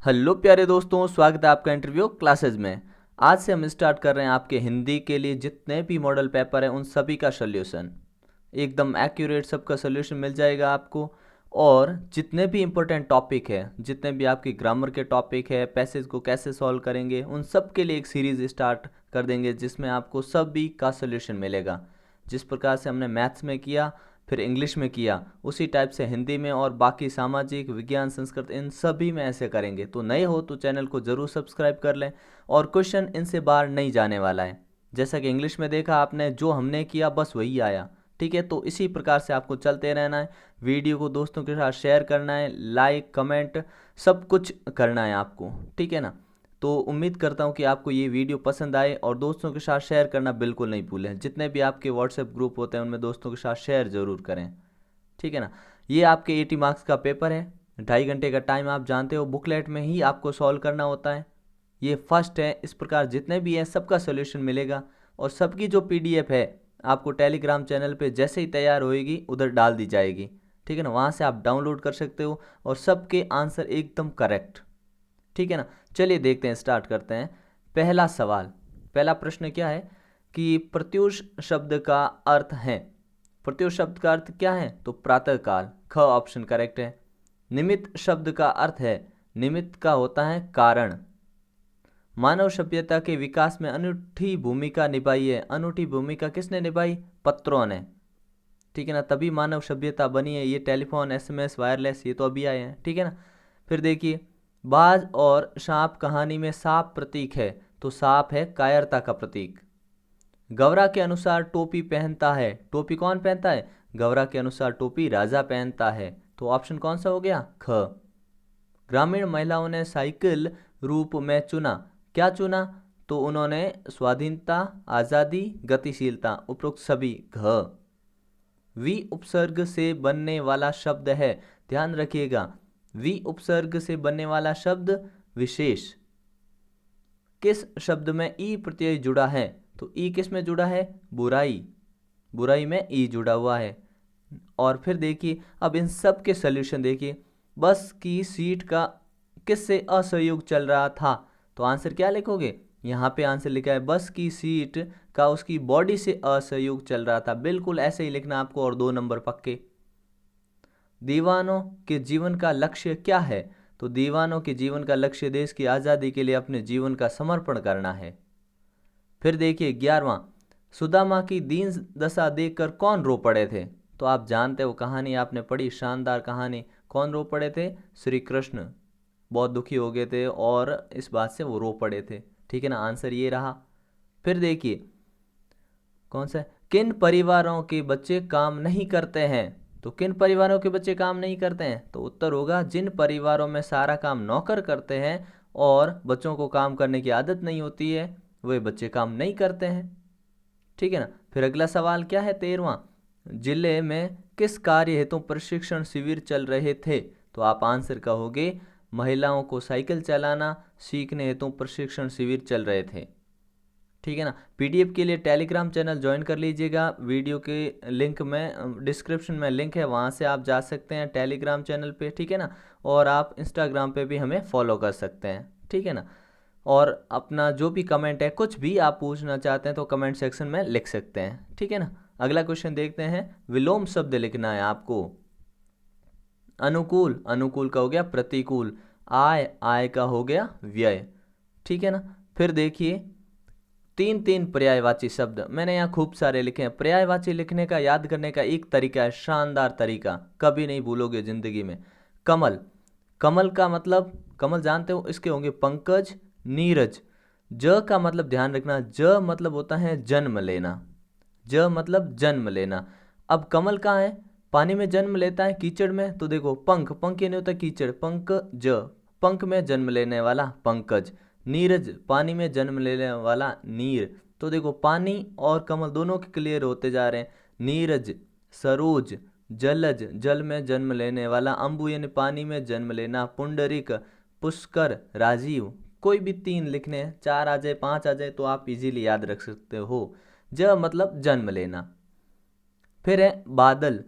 Hello प्यारे दोस्तों, स्वागत है आपका इंटरव्यू क्लासेस में। आज से हम स्टार्ट कर रहे हैं आपके हिंदी के लिए जितने भी मॉडल पेपर हैं उन सभी का सोल्यूशन। एकदम एक्यूरेट सबका सोल्यूशन मिल जाएगा आपको। और जितने भी इम्पोर्टेंट टॉपिक है, जितने भी आपकी ग्रामर के टॉपिक है, पैसेज को कैसे सॉल्व करेंगे, उन सब के लिए एक सीरीज़ स्टार्ट कर देंगे जिसमें आपको सभी का सोल्यूशन मिलेगा। जिस प्रकार से हमने मैथ्स में किया, फिर इंग्लिश में किया, उसी टाइप से हिंदी में और बाकी सामाजिक विज्ञान संस्कृत इन सभी में ऐसे करेंगे। तो नए हो तो चैनल को ज़रूर सब्सक्राइब कर लें। और क्वेश्चन इनसे बाहर नहीं जाने वाला है। जैसा कि इंग्लिश में देखा आपने, जो हमने किया बस वही आया। ठीक है, तो इसी प्रकार से आपको चलते रहना है। वीडियो को दोस्तों के साथ शेयर करना है, लाइक कमेंट सब कुछ करना है आपको। ठीक है ना। तो उम्मीद करता हूँ कि आपको ये वीडियो पसंद आए और दोस्तों के साथ शेयर करना बिल्कुल नहीं भूलें। जितने भी आपके व्हाट्सएप ग्रुप होते हैं उनमें दोस्तों के साथ शेयर ज़रूर करें। ठीक है ना। ये आपके 80 मार्क्स का पेपर है। 2.5 घंटे का टाइम आप जानते हो, बुकलेट में ही आपको सॉल्व करना होता है। ये फर्स्ट है। इस प्रकार जितने भी हैं सबका सोल्यूशन मिलेगा। और सबकी जो पीडीएफ है आपको टेलीग्राम चैनल पे जैसे ही तैयार होएगी उधर डाल दी जाएगी। ठीक है ना, वहाँ से आप डाउनलोड कर सकते हो और सबके आंसर एकदम करेक्ट। ठीक है ना। चलिए देखते हैं, स्टार्ट करते हैं। पहला सवाल, पहला प्रश्न क्या है कि प्रत्यूष शब्द का अर्थ है। प्रत्यूष शब्द का अर्थ क्या है? तो प्रातःकाल, ख ऑप्शन करेक्ट है। निमित्त शब्द का अर्थ है, निमित्त का होता है कारण। मानव सभ्यता के विकास में अनूठी भूमिका निभाई है। अनूठी भूमिका किसने निभाई? पत्रों ने। ठीक है ना, तभी मानव सभ्यता बनी है। ये टेलीफोन, एसएमएस, वायरलेस ये तो अभी आए हैं। ठीक है ना। फिर देखिए, बाज और सांप कहानी में सांप प्रतीक है, तो सांप है कायरता का प्रतीक। गौरा के अनुसार टोपी पहनता है, टोपी कौन पहनता है? गौरा के अनुसार टोपी राजा पहनता है, तो ऑप्शन कौन सा हो गया? ख। ग्रामीण महिलाओं ने साइकिल रूप में चुना, क्या चुना? तो उन्होंने स्वाधीनता, आज़ादी, गतिशीलता, उपरोक्त सभी। घ। वी उपसर्ग से बनने वाला शब्द है, ध्यान रखिएगा, वी उपसर्ग से बनने वाला शब्द विशेष। किस शब्द में ई प्रत्यय जुड़ा है? तो ई किस में जुड़ा है? बुराई, बुराई में ई जुड़ा हुआ है। और फिर देखिए, अब इन सब के सॉल्यूशन देखिए। बस की सीट का किससे असहयोग चल रहा था? तो आंसर क्या लिखोगे? यहाँ पे आंसर लिखा है बस की सीट का उसकी बॉडी से असहयोग चल रहा था। बिल्कुल ऐसे ही लिखना आपको और 2 नंबर पक्के। दीवानों के जीवन का लक्ष्य क्या है? तो दीवानों के जीवन का लक्ष्य देश की आज़ादी के लिए अपने जीवन का समर्पण करना है। फिर देखिए 11वां, सुदामा की दीन दशा देखकर कौन रो पड़े थे? तो आप जानते हो, कहानी आपने पढ़ी, शानदार कहानी। कौन रो पड़े थे? श्री कृष्ण बहुत दुखी हो गए थे और इस बात से वो रो पड़े थे। ठीक है ना, आंसर ये रहा। फिर देखिए, कौन सा? किन परिवारों के बच्चे काम नहीं करते हैं? तो किन परिवारों के बच्चे काम नहीं करते हैं? तो उत्तर होगा जिन परिवारों में सारा काम नौकर करते हैं और बच्चों को काम करने की आदत नहीं होती है, वे बच्चे काम नहीं करते हैं। ठीक है ना। फिर अगला सवाल क्या है? 13वां, जिले में किस कार्य हेतु प्रशिक्षण शिविर चल रहे थे? तो आप आंसर कहोगे महिलाओं को साइकिल चलाना सीखने हेतु प्रशिक्षण शिविर चल रहे थे। ठीक है ना। पीडीएफ के लिए टेलीग्राम चैनल ज्वाइन कर लीजिएगा। वीडियो के लिंक में डिस्क्रिप्शन में लिंक है, वहाँ से आप जा सकते हैं टेलीग्राम चैनल पे। ठीक है ना। और आप इंस्टाग्राम पे भी हमें फॉलो कर सकते हैं। ठीक है ना। और अपना जो भी कमेंट है, कुछ भी आप पूछना चाहते हैं तो कमेंट सेक्शन में लिख सकते हैं। ठीक है ना। अगला क्वेश्चन देखते हैं। विलोम शब्द लिखना है आपको। अनुकूल, अनुकूल का हो गया प्रतिकूल। आय, आय का हो गया व्यय। ठीक है ना। फिर देखिए, 3 पर्यायवाची शब्द मैंने यहाँ खूब सारे लिखे हैं। पर्यायवाची लिखने का, याद करने का एक तरीका है, शानदार तरीका, कभी नहीं भूलोगे जिंदगी में। कमल, कमल का मतलब, कमल जानते हो, इसके होंगे पंकज, नीरज। ज का मतलब ध्यान रखना, ज मतलब होता है जन्म लेना, ज मतलब जन्म लेना। अब कमल कहाँ है? पानी में जन्म लेता है, कीचड़ में। तो देखो, पंख, पंख ये नहीं होता कीचड़, पंख ज, पंख में जन्म लेने वाला पंकज। नीरज, पानी में जन्म लेने वाला नीर। तो देखो, पानी और कमल दोनों के क्लियर होते जा रहे हैं। नीरज, सरोज, जलज, जल में जन्म लेने वाला, अंबु यानी पानी में जन्म लेना, पुंडरिक, पुष्कर, राजीव। कोई भी 3 लिखने हैं, 4 आ जाए 5 आ जाए तो आप इजीली याद रख सकते हो। ज मतलब जन्म लेना। फिर है बादल,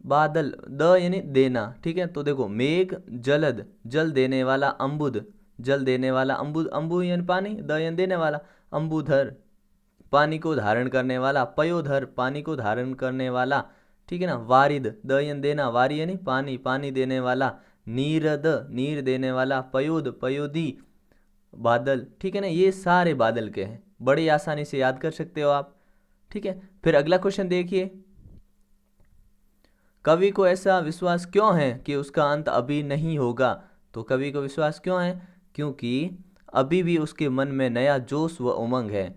बादल द यानी देना। ठीक है, तो देखो, मेघ, जलद, जल देने वाला, अम्बुद, जल देने वाला, अम्बु, अम्बु यानी पानी, द यानी देने वाला, अम्बुधर पानी को धारण करने वाला, पयोधर पानी को धारण करने वाला, ठीक है ना। वारिद, द यानी देना, वारी यानी पानी, पानी देने वाला, नीरद नीर देने वाला, पयोद पयोदी बादल, ठीक है ना। ये सारे बादल के हैं, बड़ी आसानी से याद कर सकते हो आप, ठीक है। फिर अगला क्वेश्चन देखिए, कवि को ऐसा विश्वास क्यों है कि उसका अंत अभी नहीं होगा। तो कवि को विश्वास क्यों है, क्योंकि अभी भी उसके मन में नया जोश व उमंग है,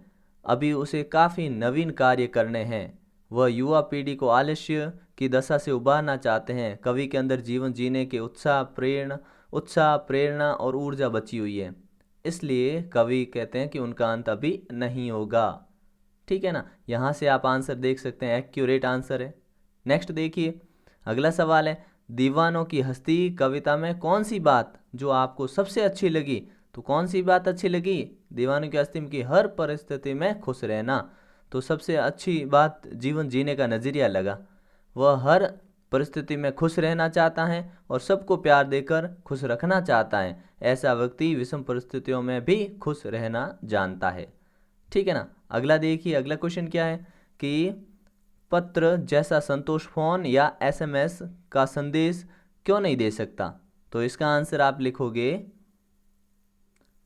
अभी उसे काफ़ी नवीन कार्य करने हैं, वह युवा पीढ़ी को आलस्य की दशा से उबारना चाहते हैं। कवि के अंदर जीवन जीने के उत्साह प्रेरणा और ऊर्जा बची हुई है, इसलिए कवि कहते हैं कि उनका अंत अभी नहीं होगा, ठीक है ना। यहाँ से आप आंसर देख सकते हैं, एक्यूरेट आंसर है। नेक्स्ट देखिए, अगला सवाल है, दीवानों की हस्ती कविता में कौन सी बात जो आपको सबसे अच्छी लगी। तो कौन सी बात अच्छी लगी, दीवानों की हस्ती में कि हर परिस्थिति में खुश रहना। तो सबसे अच्छी बात जीवन जीने का नज़रिया लगा, वह हर परिस्थिति में खुश रहना चाहता है और सबको प्यार देकर खुश रखना चाहता है। ऐसा व्यक्ति विषम परिस्थितियों में भी खुश रहना जानता है, ठीक है ना। अगला देखिए, अगला क्वेश्चन क्या है कि पत्र जैसा संतोष फोन या एसएमएस का संदेश क्यों नहीं दे सकता। तो इसका आंसर आप लिखोगे,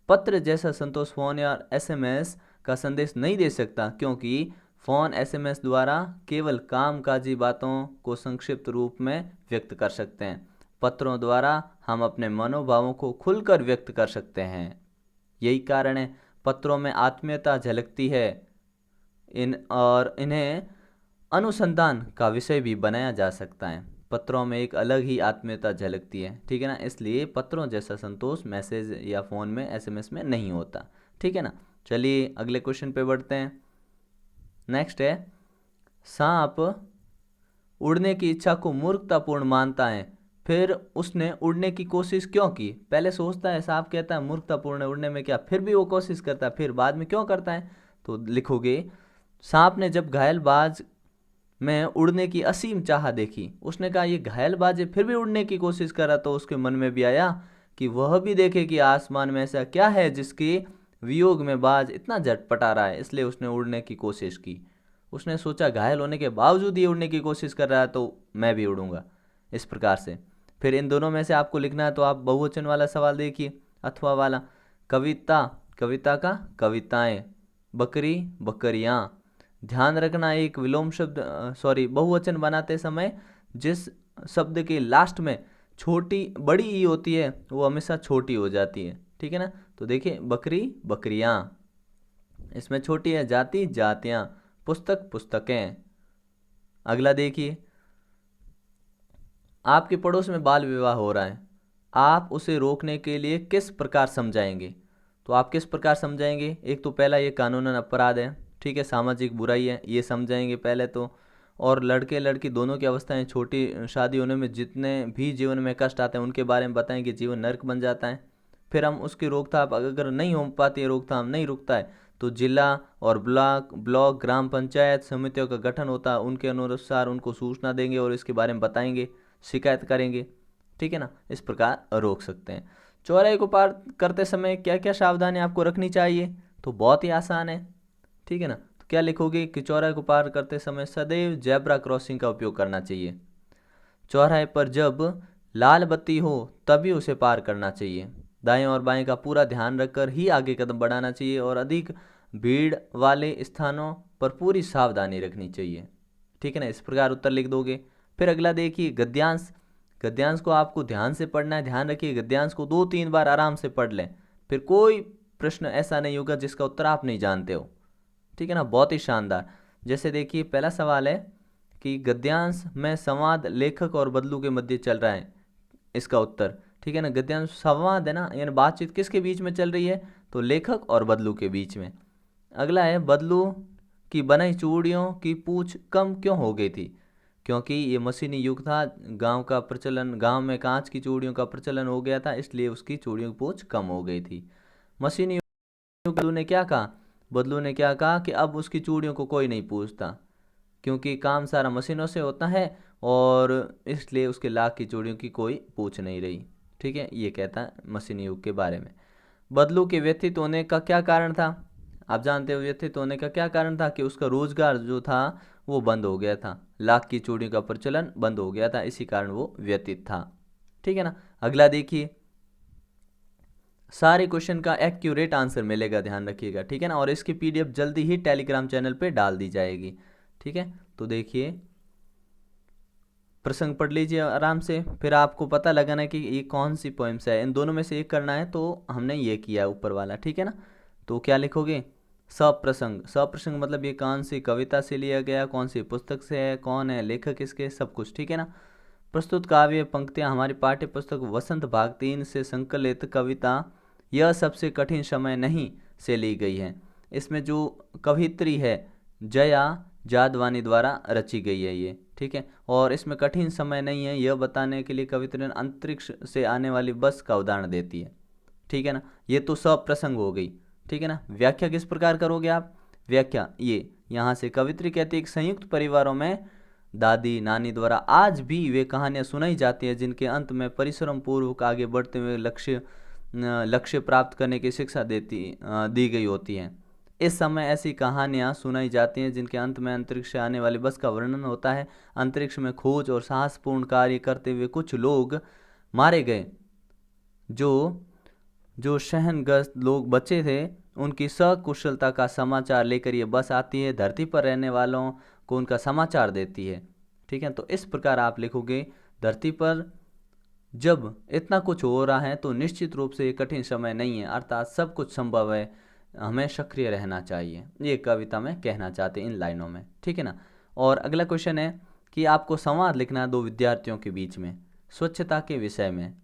पत्र जैसा संतोष फोन या एसएमएस का संदेश नहीं दे सकता क्योंकि फ़ोन एसएमएस द्वारा केवल कामकाजी बातों को संक्षिप्त रूप में व्यक्त कर सकते हैं, पत्रों द्वारा हम अपने मनोभावों को खुलकर व्यक्त कर सकते हैं। यही कारण है पत्रों में आत्मीयता झलकती है, इन्हें अनुसंधान का विषय भी बनाया जा सकता है। पत्रों में एक अलग ही आत्मीयता झलकती है, ठीक है ना। इसलिए पत्रों जैसा संतोष मैसेज या फ़ोन में एसएमएस में नहीं होता, ठीक है ना। चलिए अगले क्वेश्चन पे बढ़ते हैं। नेक्स्ट है, सांप उड़ने की इच्छा को मूर्खतापूर्ण मानता है, फिर उसने उड़ने की कोशिश क्यों की। पहले सोचता है, सांप कहता है मूर्खतापूर्ण है उड़ने में, क्या फिर भी वो कोशिश करता है, फिर बाद में क्यों करता है। तो लिखोगे, सांप ने जब घायल बाज में उड़ने की असीम चाह देखी, उसने कहा ये घायल बाज है फिर भी उड़ने की कोशिश करा, तो उसके मन में भी आया कि वह भी देखे कि आसमान में ऐसा क्या है जिसके वियोग में बाज इतना झटपटा रहा है, इसलिए उसने उड़ने की कोशिश की। उसने सोचा घायल होने के बावजूद ये उड़ने की कोशिश कर रहा है तो मैं भी उड़ूंगा, इस प्रकार से। फिर इन दोनों में से आपको लिखना है, तो आप बहुवचन वाला सवाल देखिए, अथवा वाला। कविता, कविता का कविताएं, बकरी बकरियां। ध्यान रखना, एक विलोम शब्द बहुवचन बनाते समय जिस शब्द के लास्ट में छोटी बड़ी ई होती है वो हमेशा छोटी हो जाती है, ठीक है ना। तो देखिए, बकरी बकरियां, इसमें छोटी है, जाति जातियां, पुस्तक पुस्तकें। अगला देखिए, आपके पड़ोस में बाल विवाह हो रहा है, आप उसे रोकने के लिए किस प्रकार समझाएंगे। तो आप किस प्रकार समझाएंगे, एक तो पहला ये कानूनन अपराध है, ठीक है, सामाजिक बुराई है, ये समझाएंगे पहले तो। और लड़के लड़की दोनों की अवस्थाएं, छोटी शादी होने में जितने भी जीवन में कष्ट आते हैं उनके बारे में बताएंगे, जीवन नर्क बन जाता है। फिर हम उसकी रोकथाम अगर नहीं हो पाती है, रोकथाम नहीं रुकता है, तो जिला और ब्लॉक ग्राम पंचायत समितियों का गठन होता है, उनके अनुसार उनको सूचना देंगे और इसके बारे में बताएंगे, शिकायत करेंगे, ठीक है ना। इस प्रकार रोक सकते हैं। चौराहे को पार करते समय क्या क्या सावधानी आपको रखनी चाहिए, तो बहुत ही आसान है, ठीक है ना। तो क्या लिखोगे कि चौराहे को पार करते समय सदैव जेब्रा क्रॉसिंग का उपयोग करना चाहिए। चौराहे पर जब लाल बत्ती हो तभी उसे पार करना चाहिए। दाएं और बाएं का पूरा ध्यान रखकर ही आगे कदम बढ़ाना चाहिए और अधिक भीड़ वाले स्थानों पर पूरी सावधानी रखनी चाहिए, ठीक है ना। इस प्रकार उत्तर लिख दोगे। फिर अगला देखिए, गद्यांश। गद्यांश को आपको ध्यान से पढ़ना है, ध्यान रखिए गद्यांश को 2-3 बार आराम से पढ़ लें, फिर कोई प्रश्न ऐसा नहीं होगा जिसका उत्तर आप नहीं जानते हो, ठीक है ना। बहुत ही शानदार। जैसे देखिए, पहला सवाल है कि गद्यांश में संवाद लेखक और बदलू के मध्य चल रहा है, इसका उत्तर, ठीक है ना। गद्यांश संवाद है ना, यानी बातचीत किसके बीच में चल रही है, तो लेखक और बदलू के बीच में। अगला है, बदलू की बनाई चूड़ियों की पूछ कम क्यों हो गई थी। क्योंकि ये मशीनी युग था, गांव में कांच की चूड़ियों का प्रचलन हो गया था, इसलिए उसकी चूड़ियों की पूछ कम हो गई थी। मशीनी युग, बदलू ने क्या कहा कि अब उसकी चूड़ियों को कोई नहीं पूछता, क्योंकि काम सारा मशीनों से होता है और इसलिए उसके लाख की चूड़ियों की कोई पूछ नहीं रही, ठीक है, ये कहता है मशीनी युग के बारे में। बदलू के व्यथित होने का क्या कारण था? आप जानते हो व्यथित होने का क्या कारण था? कि उसका रोजगार जो था वो बंद हो गया था, लाख की चूड़ी का प्रचलन बंद हो गया था, इसी कारण वो व्यतीत था। ठीक है ना। अगला देखिए, सारे क्वेश्चन का एक्यूरेट आंसर मिलेगा, ध्यान रखिएगा। ठीक है ना। और इसकी पीडीएफ जल्दी ही टेलीग्राम चैनल पे डाल दी जाएगी। ठीक है, तो देखिए प्रसंग पढ़ लीजिए आराम से, फिर आपको पता लगाना है कि ये कौन सी पोइम्स है। इन दोनों में से एक करना है, तो हमने ये किया है ऊपर वाला। ठीक है ना। तो क्या लिखोगे? सप्रसंग। सप्रसंग मतलब ये कौन सी कविता से लिया गया, कौन सी पुस्तक से है, कौन है लेखक इसके, सब कुछ। ठीक है ना। प्रस्तुत काव्य पंक्तियाँ हमारी पाठ्य पुस्तक वसंत भाग 3 से संकलित कविता यह सबसे कठिन समय नहीं से ली गई है। इसमें जो कवित्री है जया जादवानी द्वारा रची गई है ये। ठीक है। और इसमें कठिन समय नहीं है यह बताने के लिए कवित्री ने अंतरिक्ष से आने वाली बस का उदाहरण देती है। ठीक है ना। ये तो सब प्रसंग हो गई। ठीक है ना। व्याख्या किस प्रकार करोगे आप? व्याख्या ये यहाँ से कवित्री कहती है कि संयुक्त परिवारों में दादी नानी द्वारा आज भी वे कहानियाँ सुनाई जाती हैं जिनके अंत में परिश्रम पूर्वक आगे बढ़ते हुए लक्ष्य प्राप्त करने की शिक्षा दी गई होती है। इस समय ऐसी कहानियाँ सुनाई जाती हैं जिनके अंत में अंतरिक्ष से आने वाली बस का वर्णन होता है। अंतरिक्ष में खोज और साहसपूर्ण कार्य करते हुए कुछ लोग मारे गए, जो जो शहनग्रस्त लोग बचे थे उनकी सकुशलता का समाचार लेकर ये बस आती है, धरती पर रहने वालों को उनका समाचार देती है। ठीक है। तो इस प्रकार आप लिखोगे, धरती पर जब इतना कुछ हो रहा है तो निश्चित रूप से ये कठिन समय नहीं है, अर्थात सब कुछ संभव है, हमें सक्रिय रहना चाहिए। ये कविता में कहना चाहते इन लाइनों में। ठीक है ना। और अगला क्वेश्चन है कि आपको संवाद लिखना है दो विद्यार्थियों के बीच में स्वच्छता के विषय में।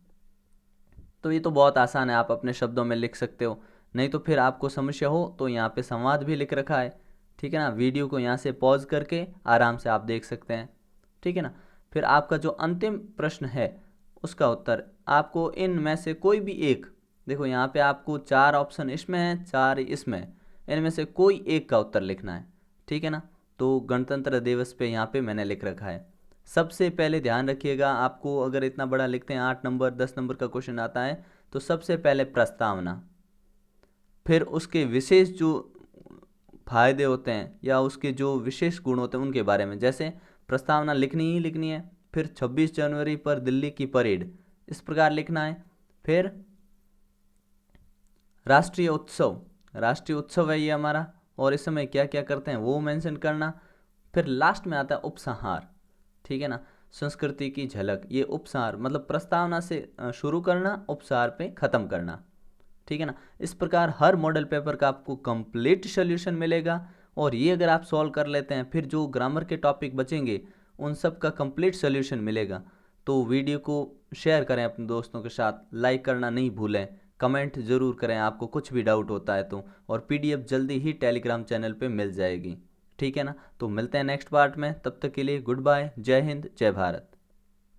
तो ये तो बहुत आसान है, आप अपने शब्दों में लिख सकते हो। नहीं तो फिर आपको समस्या हो तो यहाँ पे संवाद भी लिख रखा है। ठीक है ना। वीडियो को यहाँ से पॉज करके आराम से आप देख सकते हैं। ठीक है ना। फिर आपका जो अंतिम प्रश्न है उसका उत्तर आपको इनमें से कोई भी एक, देखो यहाँ पे आपको 4 ऑप्शन इसमें है, 4 इसमें, इनमें से कोई एक का उत्तर लिखना है। ठीक है ना। तो गणतंत्र दिवस पे यहाँ पे मैंने लिख रखा है। सबसे पहले ध्यान रखिएगा, आपको अगर इतना बड़ा लिखते हैं 8 नंबर 10 नंबर का क्वेश्चन आता है तो सबसे पहले प्रस्तावना, फिर उसके विशेष जो फायदे होते हैं या उसके जो विशेष गुण होते हैं उनके बारे में, जैसे प्रस्तावना लिखनी ही लिखनी है। फिर 26 जनवरी पर दिल्ली की परेड, इस प्रकार लिखना है। फिर राष्ट्रीय उत्सव है ये हमारा, और इस समय क्या क्या करते हैं वो मेंशन करना। फिर लास्ट में आता है उपसंहार। ठीक है ना। संस्कृति की झलक, ये उपसंहार मतलब प्रस्तावना से शुरू करना, उपसंहार पे ख़त्म करना। ठीक है ना। इस प्रकार हर मॉडल पेपर का आपको कंप्लीट सोल्यूशन मिलेगा, और ये अगर आप सॉल्व कर लेते हैं फिर जो ग्रामर के टॉपिक बचेंगे उन सब का कंप्लीट सोल्यूशन मिलेगा। तो वीडियो को शेयर करें अपने दोस्तों के साथ, लाइक करना नहीं भूलें, कमेंट ज़रूर करें आपको कुछ भी डाउट होता है तो, और पीडीएफ जल्दी ही टेलीग्राम चैनल पे मिल जाएगी। ठीक है ना। तो मिलते हैं नेक्स्ट पार्ट में, तब तक के लिए गुड बाय, जय हिंद, जय भारत।